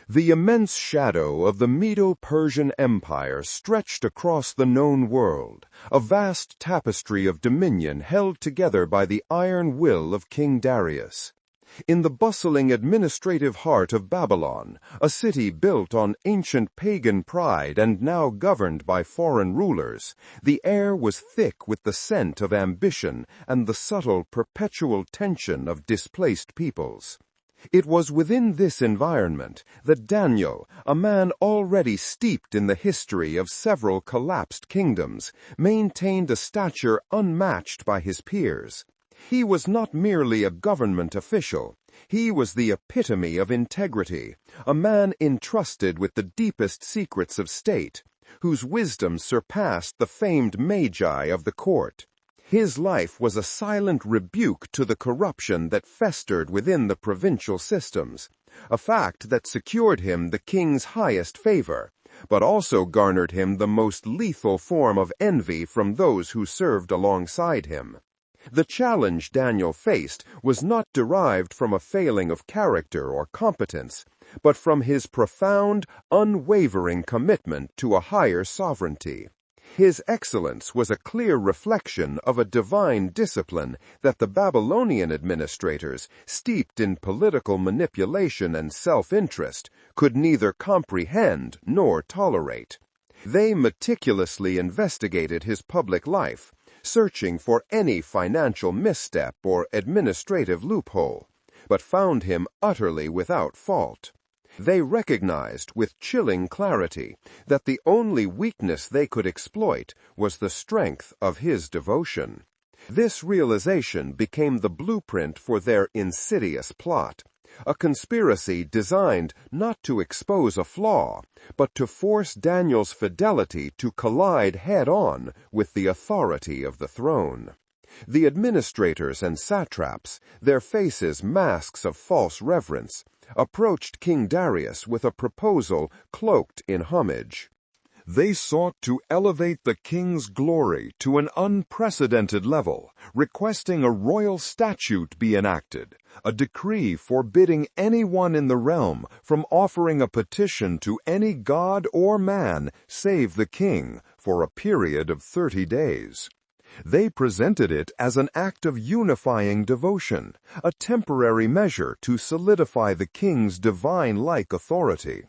The immense shadow of the Medo-Persian Empire stretched across the known world, a vast tapestry of dominion held together by the iron will of King Darius. In the bustling administrative heart of Babylon, a city built on ancient pagan pride and now governed by foreign rulers, the air was thick with the scent of ambition and the subtle, perpetual tension of displaced peoples. It was within this environment that Daniel, a man already steeped in the history of several collapsed kingdoms, maintained a stature unmatched by his peers. He was not merely a government official. He was the epitome of integrity, a man entrusted with the deepest secrets of state, whose wisdom surpassed the famed magi of the court. His life was a silent rebuke to the corruption that festered within the provincial systems, a fact that secured him the king's highest favor, but also garnered him the most lethal form of envy from those who served alongside him. The challenge Daniel faced was not derived from a failing of character or competence, but from his profound, unwavering commitment to a higher sovereignty. His excellence was a clear reflection of a divine discipline that the Babylonian administrators, steeped in political manipulation and self-interest, could neither comprehend nor tolerate. They meticulously investigated his public life, searching for any financial misstep or administrative loophole, but found him utterly without fault. They recognized with chilling clarity that the only weakness they could exploit was the strength of his devotion. This realization became the blueprint for their insidious plot, a conspiracy designed not to expose a flaw, but to force Daniel's fidelity to collide head-on with the authority of the throne. The administrators and satraps, their faces masks of false reverence, approached King Darius with a proposal cloaked in homage. They sought to elevate the king's glory to an unprecedented level, requesting a royal statute be enacted, a decree forbidding anyone in the realm from offering a petition to any god or man save the king for a period of 30 days. They presented it as an act of unifying devotion, a temporary measure to solidify the king's divine-like authority.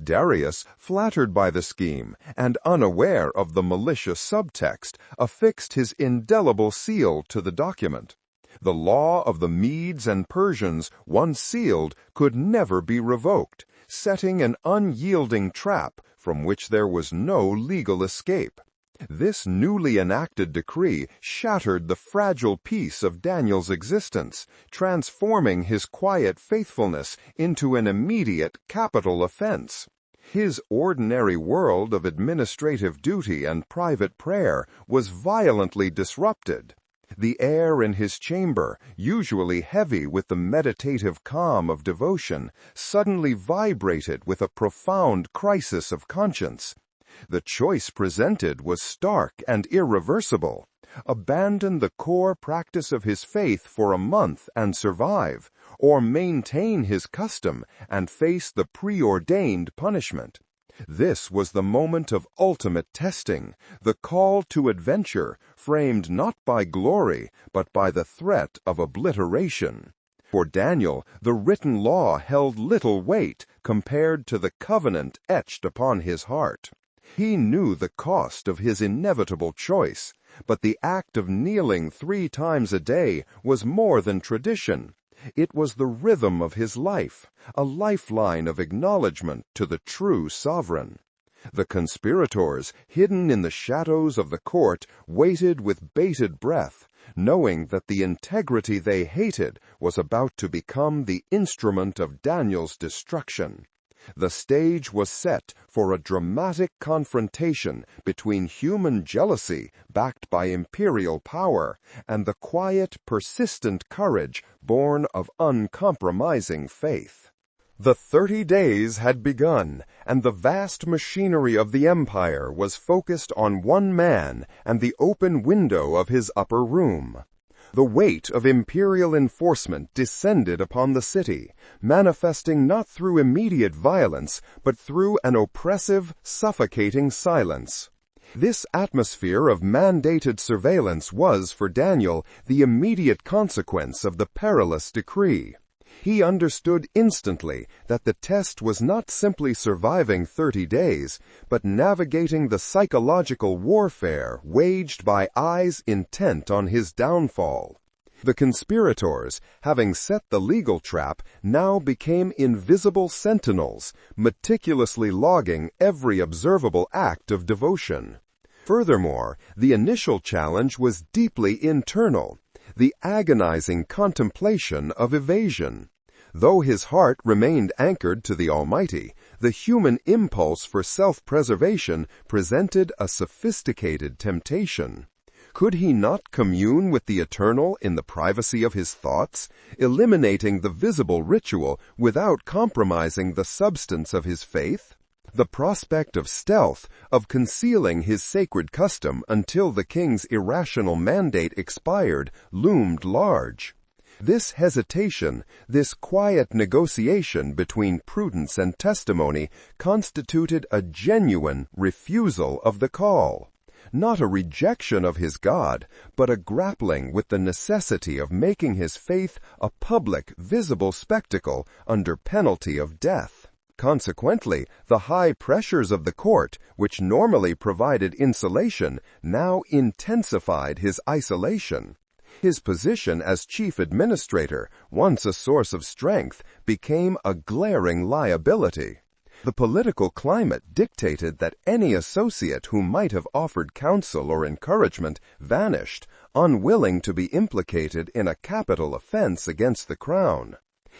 Darius, flattered by the scheme and unaware of the malicious subtext, affixed his indelible seal to the document. The law of the Medes and Persians, once sealed, could never be revoked, setting an unyielding trap from which there was no legal escape. This newly enacted decree shattered the fragile peace of Daniel's existence, transforming his quiet faithfulness into an immediate capital offense. His ordinary world of administrative duty and private prayer was violently disrupted. The air in his chamber, usually heavy with the meditative calm of devotion, suddenly vibrated with a profound crisis of conscience. The choice presented was stark and irreversible. Abandon the core practice of his faith for a month and survive, or maintain his custom and face the preordained punishment. This was the moment of ultimate testing, the call to adventure, framed not by glory, but by the threat of obliteration. For Daniel, the written law held little weight compared to the covenant etched upon his heart. He knew the cost of his inevitable choice, but the act of kneeling 3 times a day was more than tradition. It was the rhythm of his life, a lifeline of acknowledgment to the true sovereign. The conspirators, hidden in the shadows of the court, waited with bated breath, knowing that the integrity they hated was about to become the instrument of Daniel's destruction. The stage was set for a dramatic confrontation between human jealousy, backed by imperial power, and the quiet, persistent courage born of uncompromising faith. The 30 days had begun, and the vast machinery of the empire was focused on one man and the open window of his upper room. The weight of imperial enforcement descended upon the city, manifesting not through immediate violence, but through an oppressive, suffocating silence. This atmosphere of mandated surveillance was, for Daniel, the immediate consequence of the perilous decree. He understood instantly that the test was not simply surviving 30 days, but navigating the psychological warfare waged by eyes intent on his downfall. The conspirators, having set the legal trap, now became invisible sentinels, meticulously logging every observable act of devotion. Furthermore, the initial challenge was deeply internal, the agonizing contemplation of evasion. Though his heart remained anchored to the Almighty, the human impulse for self-preservation presented a sophisticated temptation. Could he not commune with the Eternal in the privacy of his thoughts, eliminating the visible ritual without compromising the substance of his faith? The prospect of stealth, of concealing his sacred custom until the king's irrational mandate expired, loomed large. This hesitation, this quiet negotiation between prudence and testimony, constituted a genuine refusal of the call. Not a rejection of his God, but a grappling with the necessity of making his faith a public, visible spectacle under penalty of death. Consequently, the high pressures of the court, which normally provided insulation, now intensified his isolation. His position as chief administrator, once a source of strength, became a glaring liability. The political climate dictated that any associate who might have offered counsel or encouragement vanished, unwilling to be implicated in a capital offense against the crown.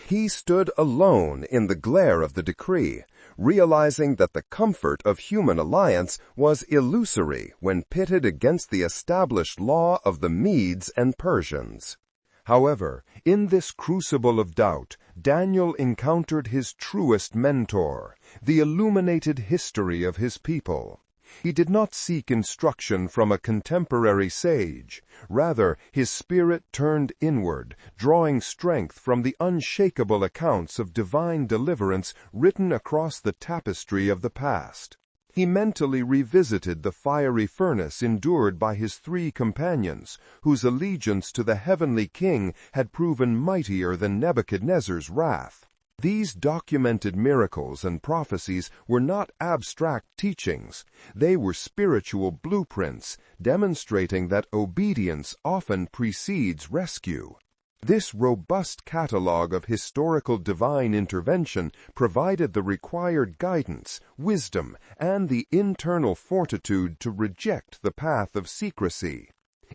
He stood alone in the glare of the decree, realizing that the comfort of human alliance was illusory when pitted against the established law of the Medes and Persians. However, in this crucible of doubt, Daniel encountered his truest mentor, the illuminated history of his people. He did not seek instruction from a contemporary sage. Rather, his spirit turned inward, drawing strength from the unshakable accounts of divine deliverance written across the tapestry of the past. He mentally revisited the fiery furnace endured by his 3 companions, whose allegiance to the heavenly king had proven mightier than Nebuchadnezzar's wrath. These documented miracles and prophecies were not abstract teachings. They were spiritual blueprints, demonstrating that obedience often precedes rescue. This robust catalogue of historical divine intervention provided the required guidance, wisdom, and the internal fortitude to reject the path of secrecy.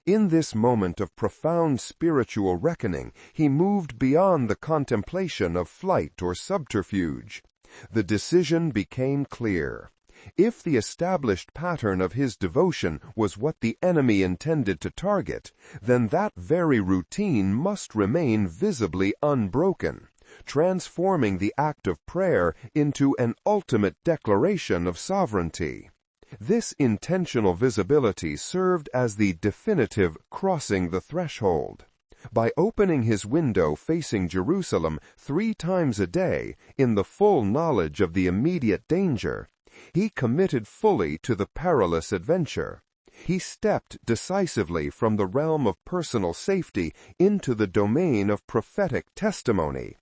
In this moment of profound spiritual reckoning, he moved beyond the contemplation of flight or subterfuge. The decision became clear. If the established pattern of his devotion was what the enemy intended to target, then that very routine must remain visibly unbroken, transforming the act of prayer into an ultimate declaration of sovereignty. This intentional visibility served as the definitive crossing the threshold. By opening his window facing Jerusalem 3 times a day, in the full knowledge of the immediate danger, he committed fully to the perilous adventure. He stepped decisively from the realm of personal safety into the domain of prophetic testimony,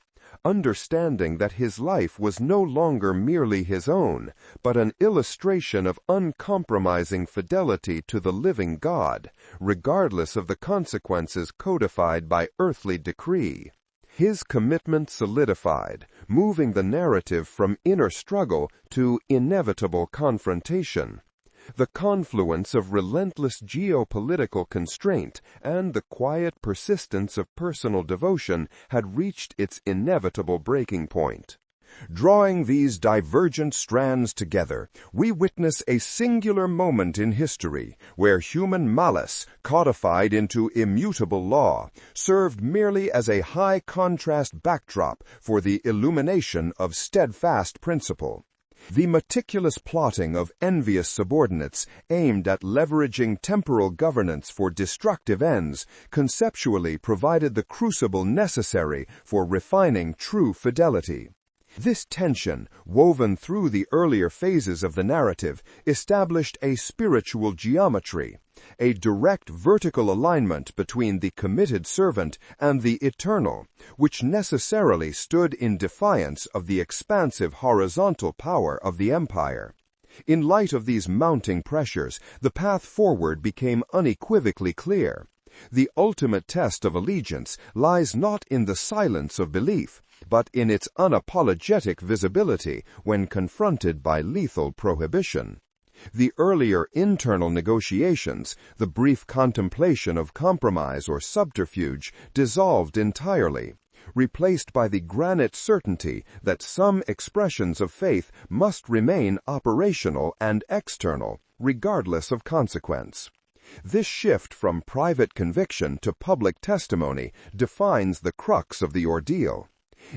understanding that his life was no longer merely his own, but an illustration of uncompromising fidelity to the living God, regardless of the consequences codified by earthly decree. His commitment solidified, moving the narrative from inner struggle to inevitable confrontation. The confluence of relentless geopolitical constraint and the quiet persistence of personal devotion had reached its inevitable breaking point. Drawing these divergent strands together, we witness a singular moment in history where human malice, codified into immutable law, served merely as a high-contrast backdrop for the illumination of steadfast principle. The meticulous plotting of envious subordinates aimed at leveraging temporal governance for destructive ends conceptually provided the crucible necessary for refining true fidelity. This tension, woven through the earlier phases of the narrative, established a spiritual geometry, a direct vertical alignment between the committed servant and the eternal, which necessarily stood in defiance of the expansive horizontal power of the empire. In light of these mounting pressures, the path forward became unequivocally clear. The ultimate test of allegiance lies not in the silence of belief, but in its unapologetic visibility when confronted by lethal prohibition. The earlier internal negotiations, the brief contemplation of compromise or subterfuge, dissolved entirely, replaced by the granite certainty that some expressions of faith must remain operational and external, regardless of consequence. This shift from private conviction to public testimony defines the crux of the ordeal.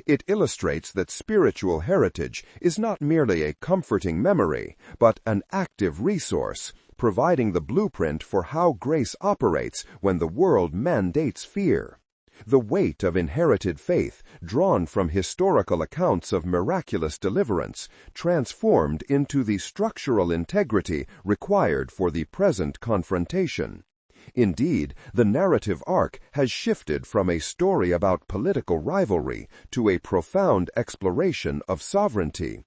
It illustrates that spiritual heritage is not merely a comforting memory, but an active resource, providing the blueprint for how grace operates when the world mandates fear. The weight of inherited faith, drawn from historical accounts of miraculous deliverance, transformed into the structural integrity required for the present confrontation. Indeed, the narrative arc has shifted from a story about political rivalry to a profound exploration of sovereignty.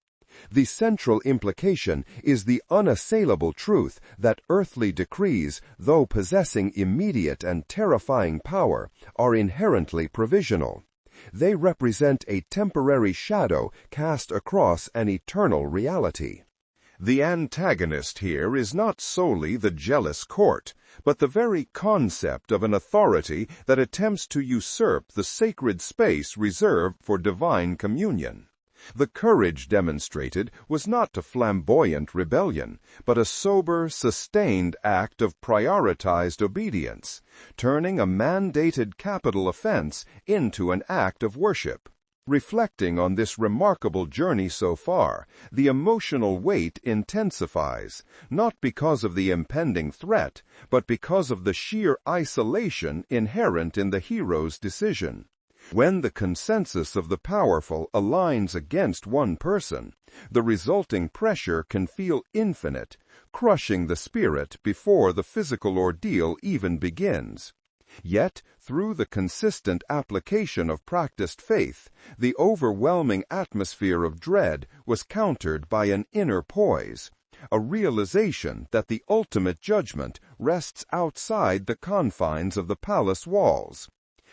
The central implication is the unassailable truth that earthly decrees, though possessing immediate and terrifying power, are inherently provisional. They represent a temporary shadow cast across an eternal reality. The antagonist here is not solely the jealous court, but the very concept of an authority that attempts to usurp the sacred space reserved for divine communion. The courage demonstrated was not a flamboyant rebellion, but a sober, sustained act of prioritized obedience, turning a mandated capital offense into an act of worship. Reflecting on this remarkable journey so far, the emotional weight intensifies, not because of the impending threat, but because of the sheer isolation inherent in the hero's decision. When the consensus of the powerful aligns against one person, the resulting pressure can feel infinite, crushing the spirit before the physical ordeal even begins. Yet, through the consistent application of practiced faith, the overwhelming atmosphere of dread was countered by an inner poise, a realization that the ultimate judgment rests outside the confines of the palace walls.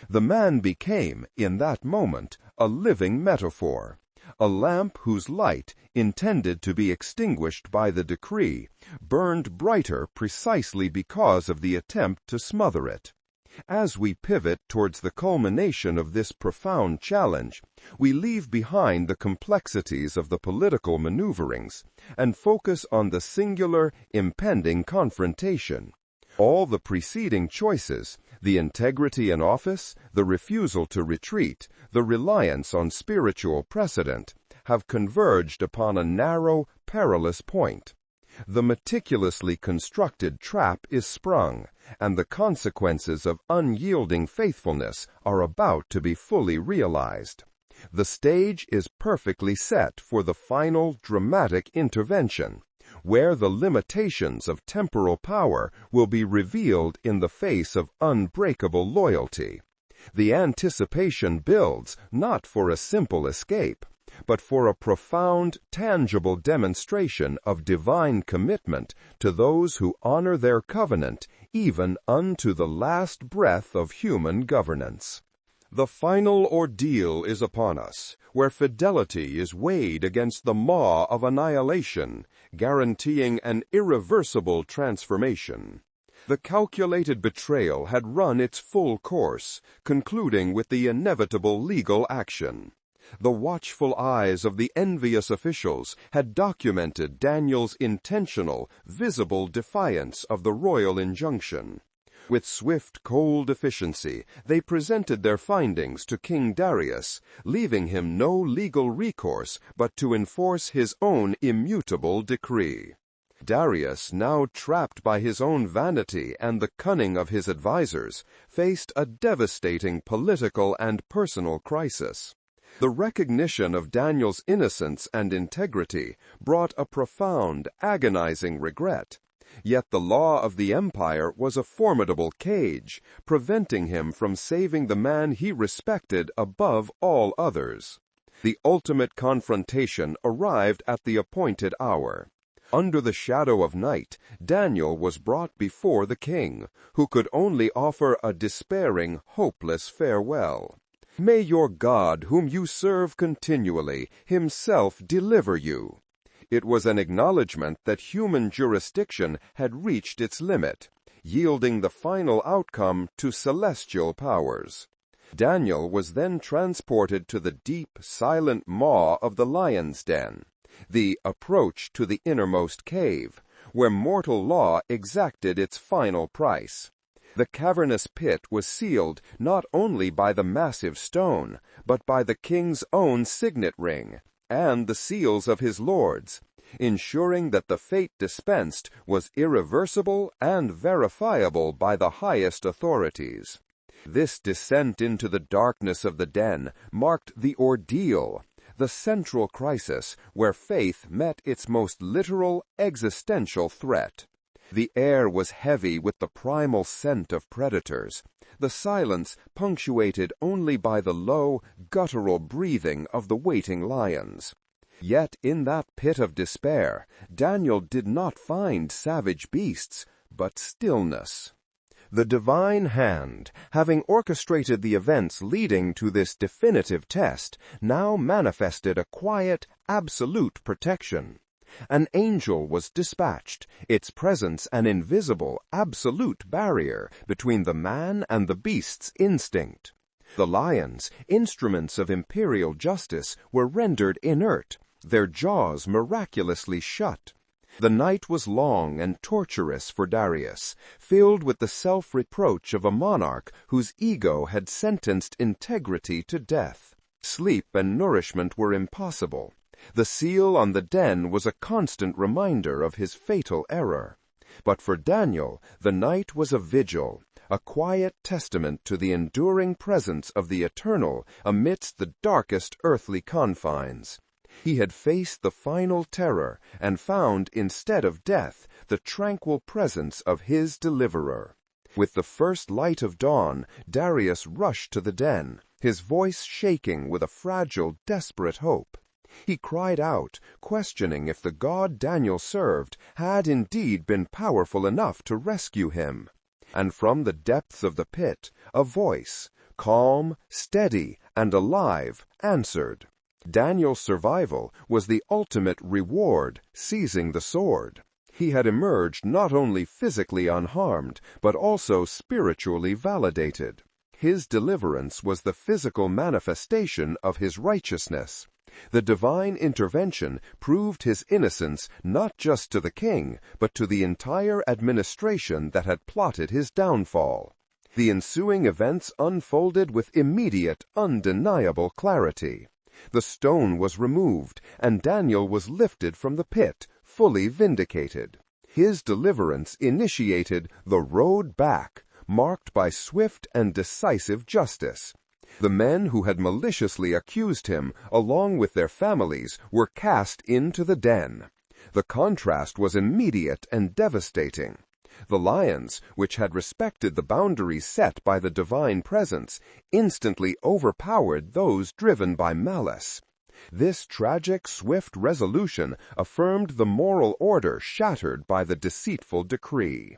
The man became, in that moment, a living metaphor, a lamp whose light, intended to be extinguished by the decree, burned brighter precisely because of the attempt to smother it. As we pivot towards the culmination of this profound challenge, we leave behind the complexities of the political maneuverings and focus on the singular, impending confrontation. All the preceding choices, the integrity in office, the refusal to retreat, the reliance on spiritual precedent, have converged upon a narrow, perilous point. The meticulously constructed trap is sprung, and the consequences of unyielding faithfulness are about to be fully realized. The stage is perfectly set for the final dramatic intervention, where the limitations of temporal power will be revealed in the face of unbreakable loyalty. The anticipation builds not for a simple escape, but for a profound, tangible demonstration of divine commitment to those who honor their covenant even unto the last breath of human governance. The final ordeal is upon us, where fidelity is weighed against the maw of annihilation, guaranteeing an irreversible transformation. The calculated betrayal had run its full course, concluding with the inevitable legal action. The watchful eyes of the envious officials had documented Daniel's intentional, visible defiance of the royal injunction. With swift, cold efficiency, they presented their findings to King Darius, leaving him no legal recourse but to enforce his own immutable decree. Darius, now trapped by his own vanity and the cunning of his advisers, faced a devastating political and personal crisis. The recognition of Daniel's innocence and integrity brought a profound, agonizing regret. Yet the law of the empire was a formidable cage, preventing him from saving the man he respected above all others. The ultimate confrontation arrived at the appointed hour. Under the shadow of night, Daniel was brought before the king, who could only offer a despairing, hopeless farewell. "May your God, whom you serve continually, himself deliver you." It was an acknowledgment that human jurisdiction had reached its limit, yielding the final outcome to celestial powers. Daniel was then transported to the deep, silent maw of the lion's den, the approach to the innermost cave, where mortal law exacted its final price. The cavernous pit was sealed not only by the massive stone, but by the king's own signet ring, and the seals of his lords, ensuring that the fate dispensed was irreversible and verifiable by the highest authorities. This descent into the darkness of the den marked the ordeal, the central crisis where faith met its most literal existential threat. The air was heavy with the primal scent of predators, the silence punctuated only by the low, guttural breathing of the waiting lions. Yet in that pit of despair, Daniel did not find savage beasts, but stillness. The divine hand, having orchestrated the events leading to this definitive test, now manifested a quiet, absolute protection. An angel was dispatched, its presence an invisible, absolute barrier between the man and the beast's instinct. The lions, instruments of imperial justice, were rendered inert, their jaws miraculously shut. The night was long and torturous for Darius, filled with the self-reproach of a monarch whose ego had sentenced integrity to death. Sleep and nourishment were impossible. The seal on the den was a constant reminder of his fatal error. But for Daniel, the night was a vigil, a quiet testament to the enduring presence of the eternal amidst the darkest earthly confines. He had faced the final terror and found, instead of death, the tranquil presence of his deliverer. With the first light of dawn, Darius rushed to the den, his voice shaking with a fragile, desperate hope. He cried out, questioning if the God Daniel served had indeed been powerful enough to rescue him. And from the depths of the pit, a voice, calm, steady, and alive, answered. Daniel's survival was the ultimate reward, seizing the sword. He had emerged not only physically unharmed, but also spiritually validated. His deliverance was the physical manifestation of his righteousness. The divine intervention proved his innocence not just to the king, but to the entire administration that had plotted his downfall. The ensuing events unfolded with immediate, undeniable clarity. The stone was removed, and Daniel was lifted from the pit, fully vindicated. His deliverance initiated the road back, marked by swift and decisive justice. The men who had maliciously accused him, along with their families, were cast into the den. The contrast was immediate and devastating. The lions, which had respected the boundaries set by the divine presence, instantly overpowered those driven by malice. This tragic, swift resolution affirmed the moral order shattered by the deceitful decree.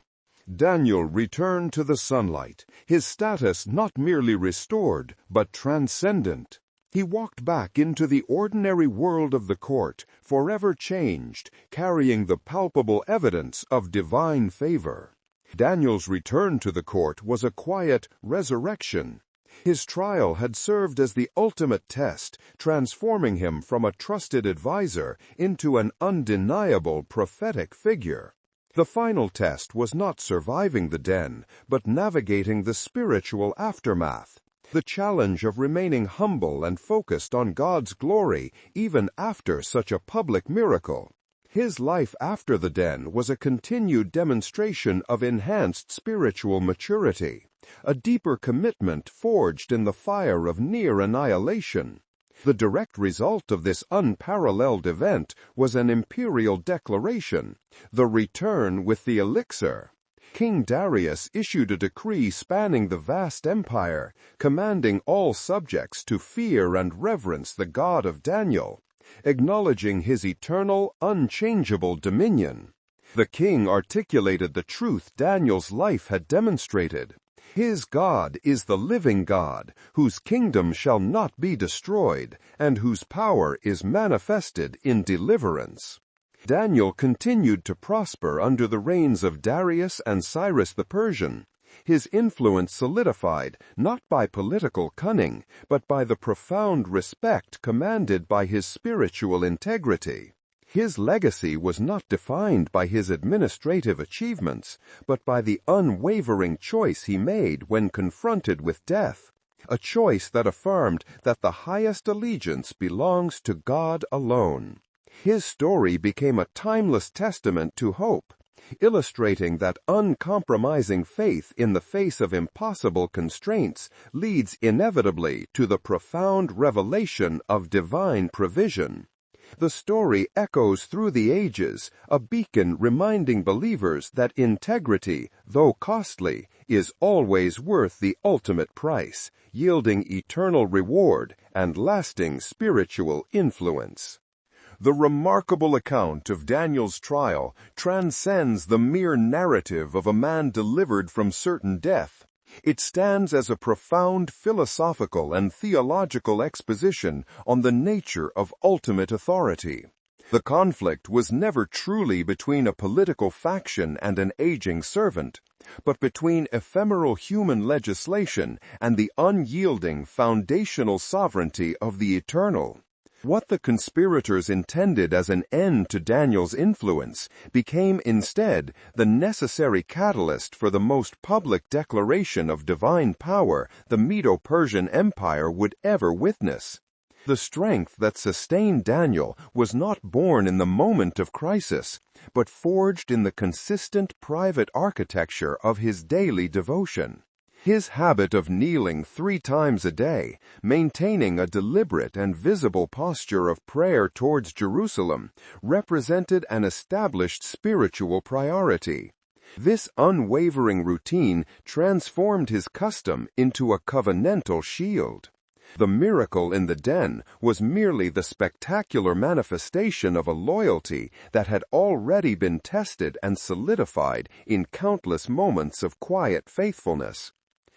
Daniel returned to the sunlight, his status not merely restored, but transcendent. He walked back into the ordinary world of the court, forever changed, carrying the palpable evidence of divine favor. Daniel's return to the court was a quiet resurrection. His trial had served as the ultimate test, transforming him from a trusted advisor into an undeniable prophetic figure. The final test was not surviving the den, but navigating the spiritual aftermath. The challenge of remaining humble and focused on God's glory even after such a public miracle. His life after the den was a continued demonstration of enhanced spiritual maturity, a deeper commitment forged in the fire of near annihilation. The direct result of this unparalleled event was an imperial declaration, the return with the elixir. King Darius issued a decree spanning the vast empire, commanding all subjects to fear and reverence the God of Daniel, acknowledging his eternal, unchangeable dominion. The king articulated the truth Daniel's life had demonstrated. His God is the living God, whose kingdom shall not be destroyed, and whose power is manifested in deliverance. Daniel continued to prosper under the reigns of Darius and Cyrus the Persian. His influence solidified not by political cunning, but by the profound respect commanded by his spiritual integrity. His legacy was not defined by his administrative achievements, but by the unwavering choice he made when confronted with death, a choice that affirmed that the highest allegiance belongs to God alone. His story became a timeless testament to hope, illustrating that uncompromising faith in the face of impossible constraints leads inevitably to the profound revelation of divine provision. The story echoes through the ages, a beacon reminding believers that integrity, though costly, is always worth the ultimate price, yielding eternal reward and lasting spiritual influence. The remarkable account of Daniel's trial transcends the mere narrative of a man delivered from certain death. It stands as a profound philosophical and theological exposition on the nature of ultimate authority. The conflict was never truly between a political faction and an aging servant, but between ephemeral human legislation and the unyielding foundational sovereignty of the eternal. What the conspirators intended as an end to Daniel's influence became instead the necessary catalyst for the most public declaration of divine power the Medo-Persian Empire would ever witness. The strength that sustained Daniel was not born in the moment of crisis, but forged in the consistent private architecture of his daily devotion. His habit of kneeling 3 times a day, maintaining a deliberate and visible posture of prayer towards Jerusalem, represented an established spiritual priority. This unwavering routine transformed his custom into a covenantal shield. The miracle in the den was merely the spectacular manifestation of a loyalty that had already been tested and solidified in countless moments of quiet faithfulness.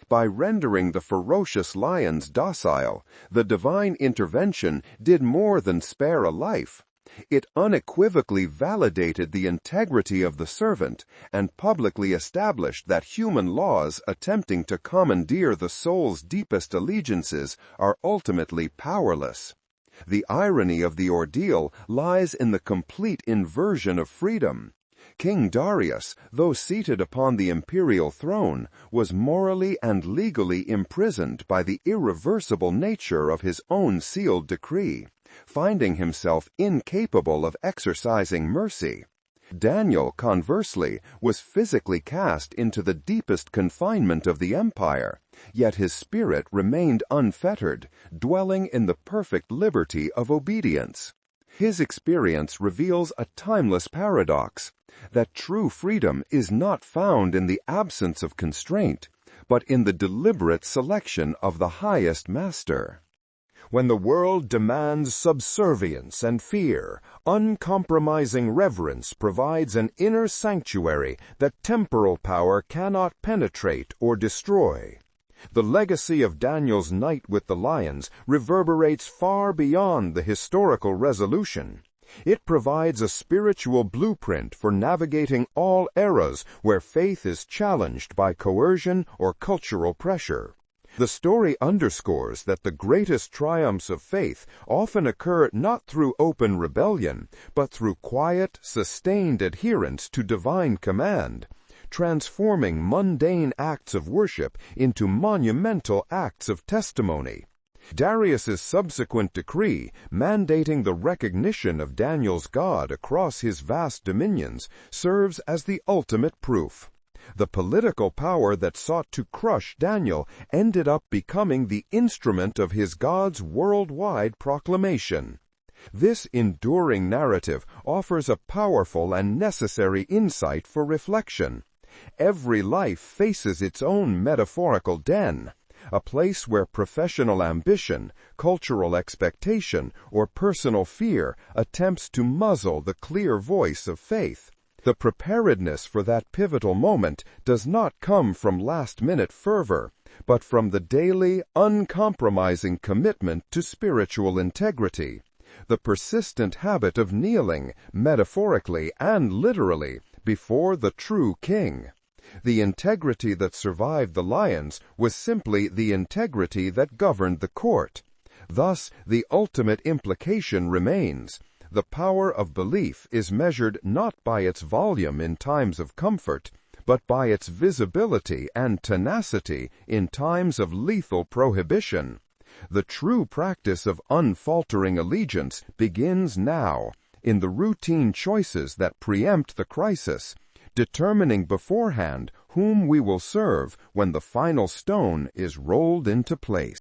By rendering the ferocious lions docile, the divine intervention did more than spare a life. It unequivocally validated the integrity of the servant and publicly established that human laws attempting to commandeer the soul's deepest allegiances are ultimately powerless. The irony of the ordeal lies in the complete inversion of freedom. King Darius, though seated upon the imperial throne, was morally and legally imprisoned by the irreversible nature of his own sealed decree, finding himself incapable of exercising mercy. Daniel, conversely, was physically cast into the deepest confinement of the empire, yet his spirit remained unfettered, dwelling in the perfect liberty of obedience. His experience reveals a timeless paradox, that true freedom is not found in the absence of constraint, but in the deliberate selection of the highest master. When the world demands subservience and fear, uncompromising reverence provides an inner sanctuary that temporal power cannot penetrate or destroy. The legacy of Daniel's night with the lions reverberates far beyond the historical resolution. It provides a spiritual blueprint for navigating all eras where faith is challenged by coercion or cultural pressure. The story underscores that the greatest triumphs of faith often occur not through open rebellion, but through quiet, sustained adherence to divine command, transforming mundane acts of worship into monumental acts of testimony. Darius's subsequent decree, mandating the recognition of Daniel's God across his vast dominions, serves as the ultimate proof. The political power that sought to crush Daniel ended up becoming the instrument of his God's worldwide proclamation. This enduring narrative offers a powerful and necessary insight for reflection. Every life faces its own metaphorical den, a place where professional ambition, cultural expectation, or personal fear attempts to muzzle the clear voice of faith. The preparedness for that pivotal moment does not come from last-minute fervor, but from the daily, uncompromising commitment to spiritual integrity, the persistent habit of kneeling, metaphorically and literally, before the true King. The integrity that survived the lions was simply the integrity that governed the court. Thus, the ultimate implication remains: the power of belief is measured not by its volume in times of comfort, but by its visibility and tenacity in times of lethal prohibition. The true practice of unfaltering allegiance begins now, in the routine choices that preempt the crisis, determining beforehand whom we will serve when the final stone is rolled into place.